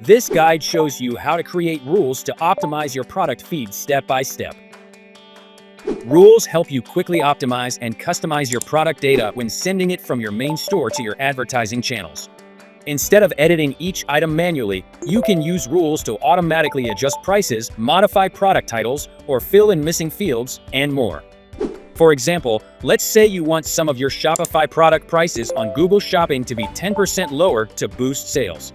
This guide shows you how to create rules to optimize your product feed step by step. Rules help you quickly optimize and customize your product data when sending it from your main store to your advertising channels. Instead of editing each item manually, you can use rules to automatically adjust prices, modify product titles, or fill in missing fields, and more. For example, let's say you want some of your Shopify product prices on Google Shopping to be 10% lower to boost sales.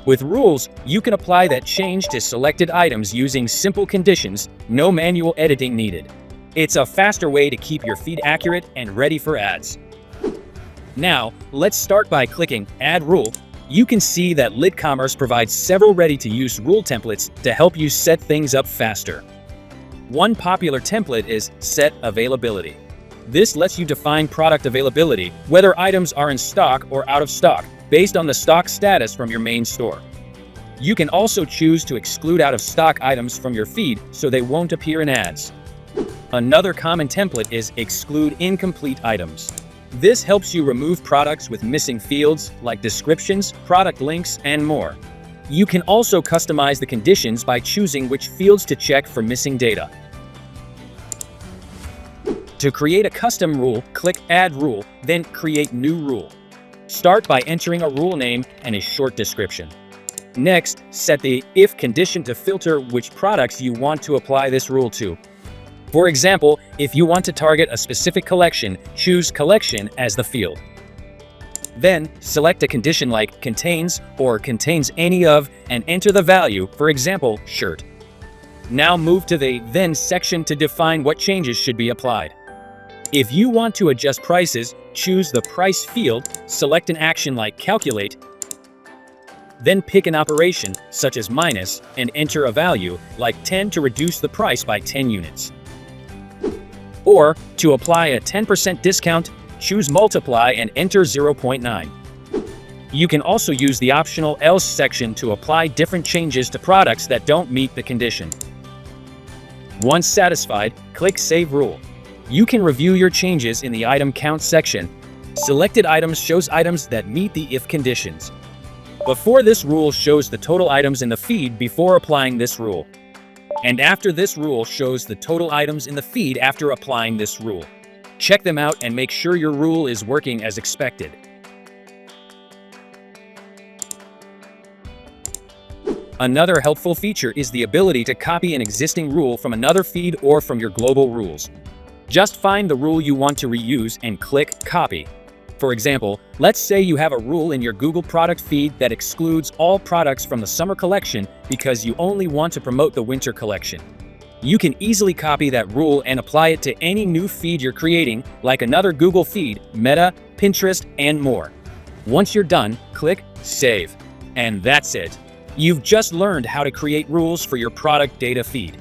With rules, you can apply that change to selected items using simple conditions, no manual editing needed. It's a faster way to keep your feed accurate and ready for ads. Now, let's start by clicking Add Rule. You can see that LitCommerce provides several ready-to-use rule templates to help you set things up faster. One popular template is Set Availability. This lets you define product availability, whether items are in stock or out of stock, based on the stock status from your main store. You can also choose to exclude out-of-stock items from your feed so they won't appear in ads. Another common template is Exclude Incomplete Items. This helps you remove products with missing fields like descriptions, product links, and more. You can also customize the conditions by choosing which fields to check for missing data. To create a custom rule, click Add Rule, then Create New Rule. Start by entering a rule name and a short description. Next, set the If condition to filter which products you want to apply this rule to. For example, if you want to target a specific collection, choose Collection as the field. Then, select a condition like Contains or Contains any of and enter the value, for example, shirt. Now move to the Then section to define what changes should be applied. If you want to adjust prices, choose the Price field, select an action like Calculate, then pick an operation, such as minus, and enter a value, like 10 to reduce the price by 10 units. Or, to apply a 10% discount, choose Multiply and enter 0.9. You can also use the optional Else section to apply different changes to products that don't meet the condition. Once satisfied, click Save Rule. You can review your changes in the Item Count section. Selected items shows items that meet the if conditions. Before this rule shows the total items in the feed before applying this rule. And after this rule shows the total items in the feed after applying this rule. Check them out and make sure your rule is working as expected. Another helpful feature is the ability to copy an existing rule from another feed or from your global rules. Just find the rule you want to reuse and click Copy. For example, let's say you have a rule in your Google product feed that excludes all products from the summer collection because you only want to promote the winter collection. You can easily copy that rule and apply it to any new feed you're creating, like another Google feed, Meta, Pinterest, and more. Once you're done, click Save. And that's it. You've just learned how to create rules for your product data feed.